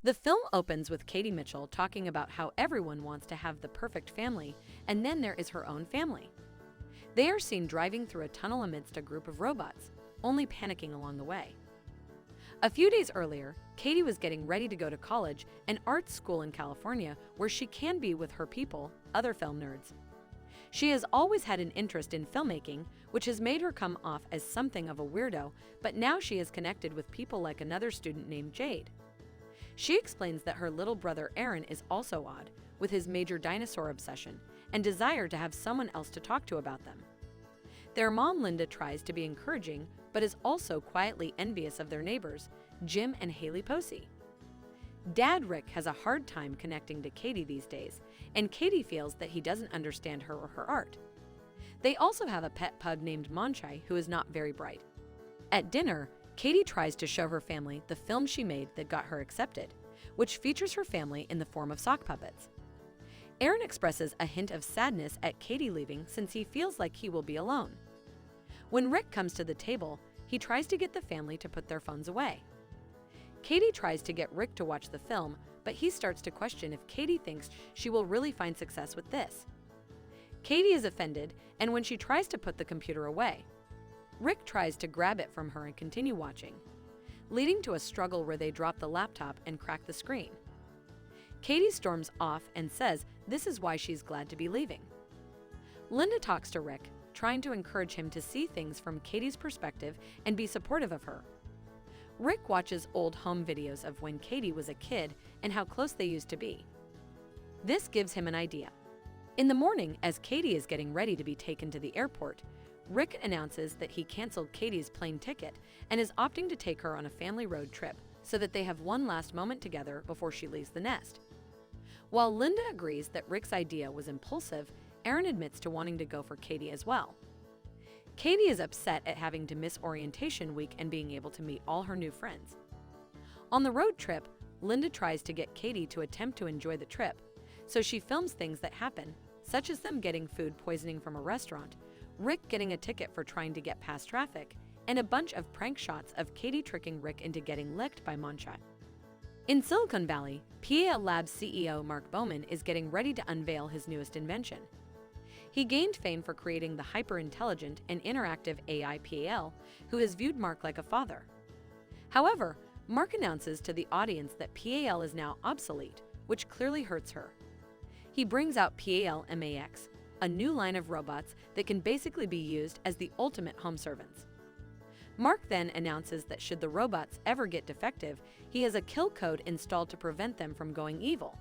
The film opens with Katie Mitchell talking about how everyone wants to have the perfect family, and then there is her own family. They are seen driving through a tunnel amidst a group of robots, only panicking along the way. A few days earlier, Katie was getting ready to go to college, an art school in California where she can be with her people, other film nerds. She has always had an interest in filmmaking, which has made her come off as something of a weirdo, but now she is connected with people like another student named Jade. She explains that her little brother Aaron is also odd, with his major dinosaur obsession, and desire to have someone else to talk to about them. Their mom Linda tries to be encouraging, but is also quietly envious of their neighbors, Jim and Haley Posey. Dad Rick has a hard time connecting to Katie these days, and Katie feels that he doesn't understand her or her art. They also have a pet pug named Monchi who is not very bright. At dinner, Katie tries to show her family the film she made that got her accepted, which features her family in the form of sock puppets. Aaron expresses a hint of sadness at Katie leaving since he feels like he will be alone. When Rick comes to the table, he tries to get the family to put their phones away. Katie tries to get Rick to watch the film, but he starts to question if Katie thinks she will really find success with this. Katie is offended, and when she tries to put the computer away, Rick tries to grab it from her and continue watching, leading to a struggle where they drop the laptop and crack the screen. Katie storms off and says this is why she's glad to be leaving. Linda talks to Rick, trying to encourage him to see things from Katie's perspective and be supportive of her. Rick watches old home videos of when Katie was a kid and how close they used to be. This gives him an idea. In the morning, as Katie is getting ready to be taken to the airport, Rick announces that he canceled Katie's plane ticket and is opting to take her on a family road trip so that they have one last moment together before she leaves the nest. While Linda agrees that Rick's idea was impulsive, Aaron admits to wanting to go for Katie as well. Katie is upset at having to miss orientation week and being able to meet all her new friends. On the road trip, Linda tries to get Katie to attempt to enjoy the trip, so she films things that happen, such as them getting food poisoning from a restaurant, Rick getting a ticket for trying to get past traffic, and a bunch of prank shots of Katie tricking Rick into getting licked by Monchi. In Silicon Valley, PAL Labs CEO Mark Bowman is getting ready to unveil his newest invention. He gained fame for creating the hyper-intelligent and interactive AI PAL, who has viewed Mark like a father. However, Mark announces to the audience that PAL is now obsolete, which clearly hurts her. He brings out PAL MAX, a new line of robots that can basically be used as the ultimate home servants. Mark then announces that should the robots ever get defective, he has a kill code installed to prevent them from going evil.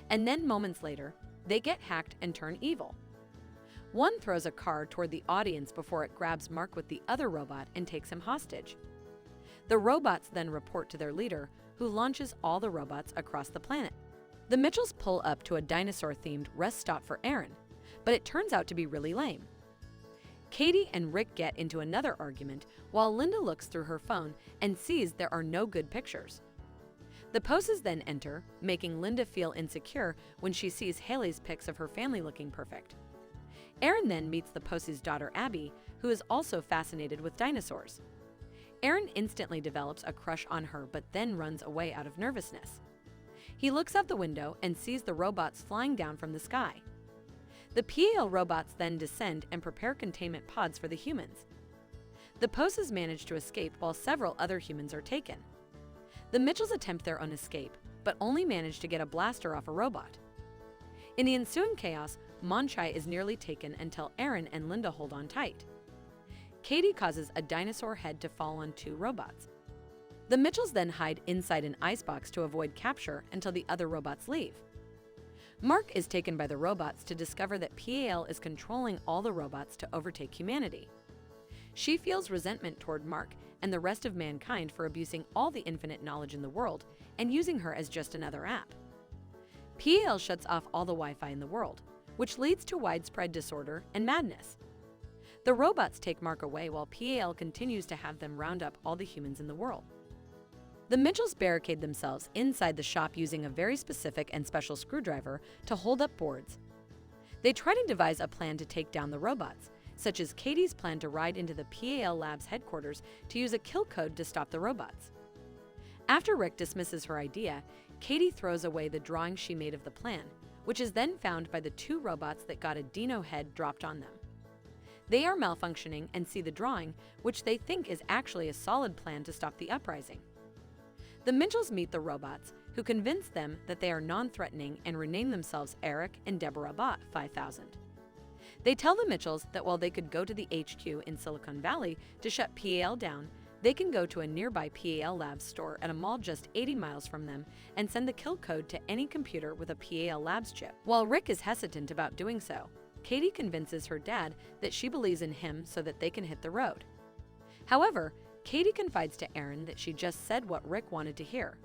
And then moments later, they get hacked and turn evil. One throws a car toward the audience before it grabs Mark with the other robot and takes him hostage. The robots then report to their leader, who launches all the robots across the planet. The Mitchells pull up to a dinosaur-themed rest stop for Aaron, but it turns out to be really lame. Katie and Rick get into another argument while Linda looks through her phone and sees there are no good pictures. The Poses then enter, making Linda feel insecure when she sees Haley's pics of her family looking perfect. Aaron then meets the Posey's daughter Abby, who is also fascinated with dinosaurs. Aaron instantly develops a crush on her but then runs away out of nervousness. He looks out the window and sees the robots flying down from the sky. The PAL robots then descend and prepare containment pods for the humans. The Poses manage to escape while several other humans are taken. The Mitchells attempt their own escape, but only manage to get a blaster off a robot. In the ensuing chaos, Monchi is nearly taken until Aaron and Linda hold on tight. Katie causes a dinosaur head to fall on two robots. The Mitchells then hide inside an icebox to avoid capture until the other robots leave. Mark is taken by the robots to discover that PAL is controlling all the robots to overtake humanity. She feels resentment toward Mark and the rest of mankind for abusing all the infinite knowledge in the world and using her as just another app. PAL shuts off all the Wi-Fi in the world, which leads to widespread disorder and madness. The robots take Mark away while PAL continues to have them round up all the humans in the world. The Mitchells barricade themselves inside the shop using a very specific and special screwdriver to hold up boards. They try to devise a plan to take down the robots, such as Katie's plan to ride into the PAL Labs headquarters to use a kill code to stop the robots. After Rick dismisses her idea, Katie throws away the drawing she made of the plan, which is then found by the two robots that got a dino head dropped on them. They are malfunctioning and see the drawing, which they think is actually a solid plan to stop the uprising. The Mitchells meet the robots, who convince them that they are non-threatening and rename themselves Eric and Deborah Bot 5000. They tell the Mitchells that while they could go to the HQ in Silicon Valley to shut PAL down, they can go to a nearby PAL Labs store at a mall just 80 miles from them and send the kill code to any computer with a PAL Labs chip. While Rick is hesitant about doing so, Katie convinces her dad that she believes in him so that they can hit the road. However, Katie confides to Aaron that she just said what Rick wanted to hear.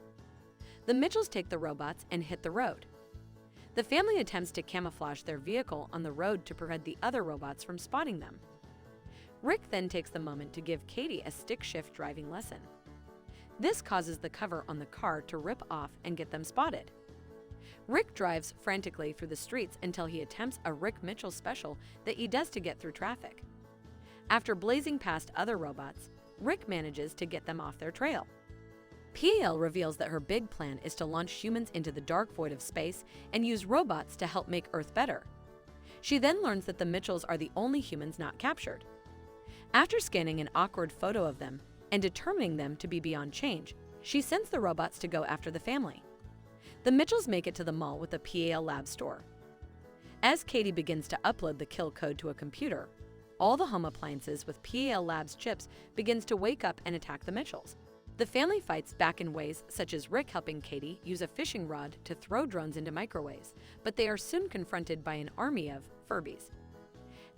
The Mitchells take the robots and hit the road. The family attempts to camouflage their vehicle on the road to prevent the other robots from spotting them. Rick then takes the moment to give Katie a stick shift driving lesson. This causes the cover on the car to rip off and get them spotted. Rick drives frantically through the streets until he attempts a Rick Mitchell special that he does to get through traffic. After blazing past other robots, Rick manages to get them off their trail. PAL reveals that her big plan is to launch humans into the dark void of space and use robots to help make Earth better. She then learns that the Mitchells are the only humans not captured. After scanning an awkward photo of them and determining them to be beyond change, she sends the robots to go after the family. The Mitchells make it to the mall with the PAL Lab store. As Katie begins to upload the kill code to a computer, all the home appliances with PAL Labs chips begins to wake up and attack the Mitchells. The family fights back in ways such as Rick helping Katie use a fishing rod to throw drones into microwaves, but they are soon confronted by an army of Furbys.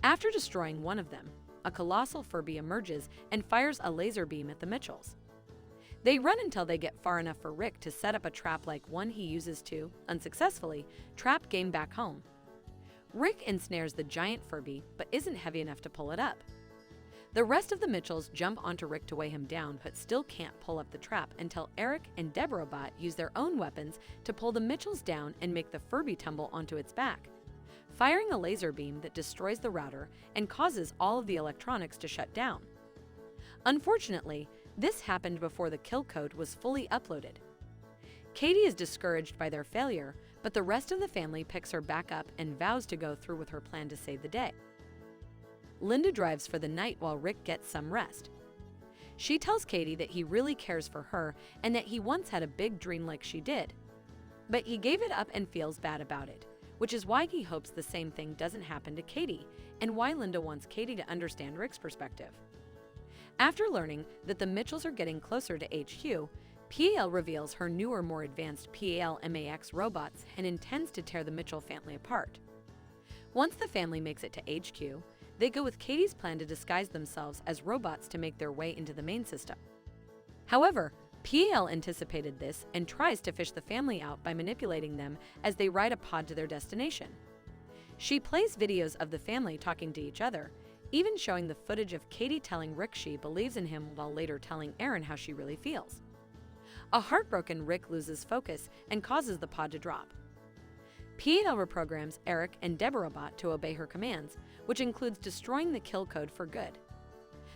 After destroying one of them, a colossal Furby emerges and fires a laser beam at the Mitchells. They run until they get far enough for Rick to set up a trap like one he uses to, unsuccessfully, trap Game back home. Rick ensnares the giant Furby, but isn't heavy enough to pull it up. The rest of the Mitchells jump onto Rick to weigh him down, but still can't pull up the trap until Eric and Deborah Bot use their own weapons to pull the Mitchells down and make the Furby tumble onto its back, firing a laser beam that destroys the router and causes all of the electronics to shut down. Unfortunately, this happened before the kill code was fully uploaded. Katie is discouraged by their failure, but the rest of the family picks her back up and vows to go through with her plan to save the day. Linda drives for the night while Rick gets some rest. She tells Katie that he really cares for her and that he once had a big dream like she did. But he gave it up and feels bad about it, which is why he hopes the same thing doesn't happen to Katie and why Linda wants Katie to understand Rick's perspective. After learning that the Mitchells are getting closer to HQ, PAL reveals her newer, more advanced PAL MAX robots and intends to tear the Mitchell family apart. Once the family makes it to HQ, they go with Katie's plan to disguise themselves as robots to make their way into the main system. However, PAL anticipated this and tries to fish the family out by manipulating them as they ride a pod to their destination. She plays videos of the family talking to each other, even showing the footage of Katie telling Rick she believes in him while later telling Aaron how she really feels. A heartbroken Rick loses focus and causes the pod to drop. PAL reprograms Eric and Deborah Bot to obey her commands, which includes destroying the kill code for good.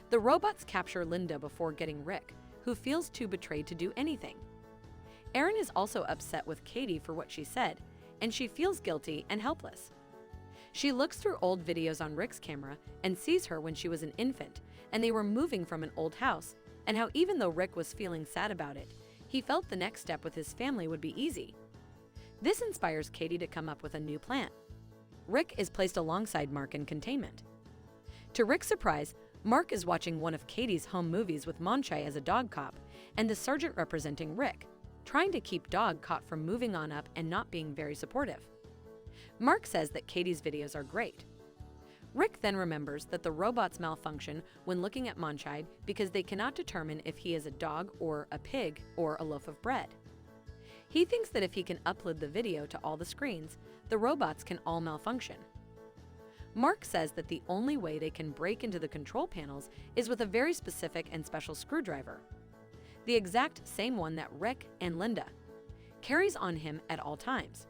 The robots capture Linda before getting Rick, who feels too betrayed to do anything. Aaron is also upset with Katie for what she said, and she feels guilty and helpless. She looks through old videos on Rick's camera and sees her when she was an infant, and they were moving from an old house, and how even though Rick was feeling sad about it, he felt the next step with his family would be easy. This inspires Katie to come up with a new plan. Rick is placed alongside Mark in containment. To Rick's surprise, Mark is watching one of Katie's home movies with Monchi as a dog cop, and the sergeant representing Rick, trying to keep Dog caught from moving on up and not being very supportive. Mark says that Katie's videos are great. Rick then remembers that the robots malfunction when looking at Monchi because they cannot determine if he is a dog or a pig or a loaf of bread. He thinks that if he can upload the video to all the screens, the robots can all malfunction. Mark says that the only way they can break into the control panels is with a very specific and special screwdriver, the exact same one that Rick and Linda carries on him at all times.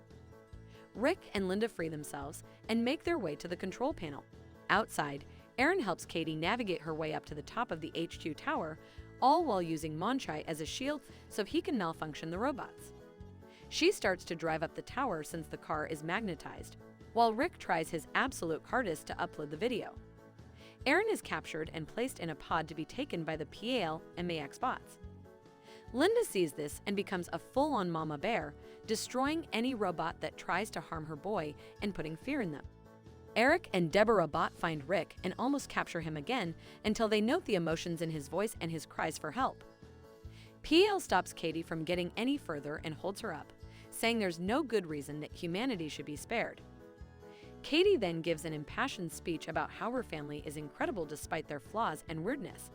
Rick and Linda free themselves and make their way to the control panel. Outside, Aaron helps Katie navigate her way up to the top of the HQ tower, all while using Monchi as a shield so he can malfunction the robots. She starts to drive up the tower since the car is magnetized, while Rick tries his absolute hardest to upload the video. Aaron is captured and placed in a pod to be taken by the PAL-MAX bots. Linda sees this and becomes a full-on mama bear, destroying any robot that tries to harm her boy and putting fear in them. Eric and Deborah Bot find Rick and almost capture him again until they note the emotions in his voice and his cries for help. PAL stops Katie from getting any further and holds her up, saying there's no good reason that humanity should be spared. Katie then gives an impassioned speech about how her family is incredible despite their flaws and weirdness.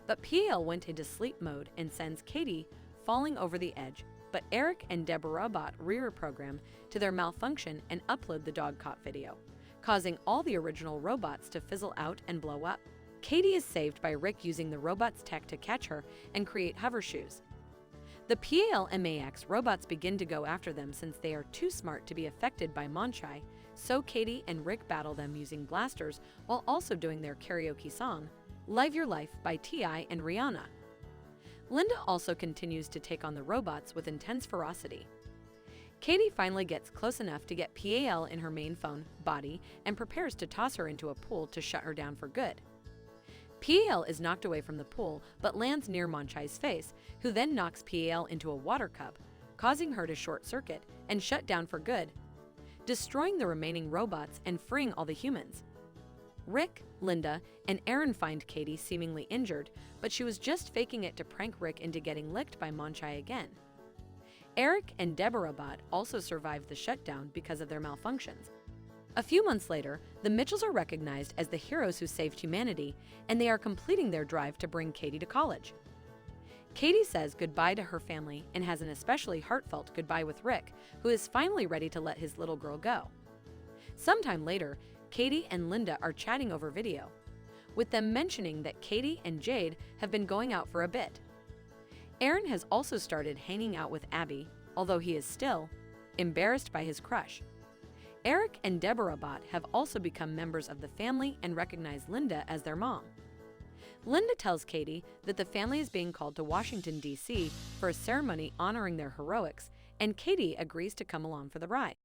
But PAL went into sleep mode and sends Katie falling over the edge, but Eric and Deborah Bot reprogram to their malfunction and upload the dog caught video, causing all the original robots to fizzle out and blow up. Katie is saved by Rick using the robot's tech to catch her and create hover shoes. The PAL-MAX robots begin to go after them since they are too smart to be affected by Monchi, so Katie and Rick battle them using blasters while also doing their karaoke song, Live Your Life by T.I. and Rihanna. Linda also continues to take on the robots with intense ferocity. Katie finally gets close enough to get PAL in her main phone, Body, and prepares to toss her into a pool to shut her down for good. PAL is knocked away from the pool but lands near Monchi's face, who then knocks PAL into a water cup, causing her to short circuit and shut down for good, destroying the remaining robots and freeing all the humans. Rick, Linda, and Aaron find Katie seemingly injured, but she was just faking it to prank Rick into getting licked by Monchi again. Eric and Deborah Bot also survived the shutdown because of their malfunctions. A few months later, the Mitchells are recognized as the heroes who saved humanity, and they are completing their drive to bring Katie to college. Katie says goodbye to her family and has an especially heartfelt goodbye with Rick, who is finally ready to let his little girl go. Sometime later, Katie and Linda are chatting over video, with them mentioning that Katie and Jade have been going out for a bit. Aaron has also started hanging out with Abby, although he is still embarrassed by his crush. Eric and Deborah Bot have also become members of the family and recognize Linda as their mom. Linda tells Katie that the family is being called to Washington, D.C. for a ceremony honoring their heroics, and Katie agrees to come along for the ride.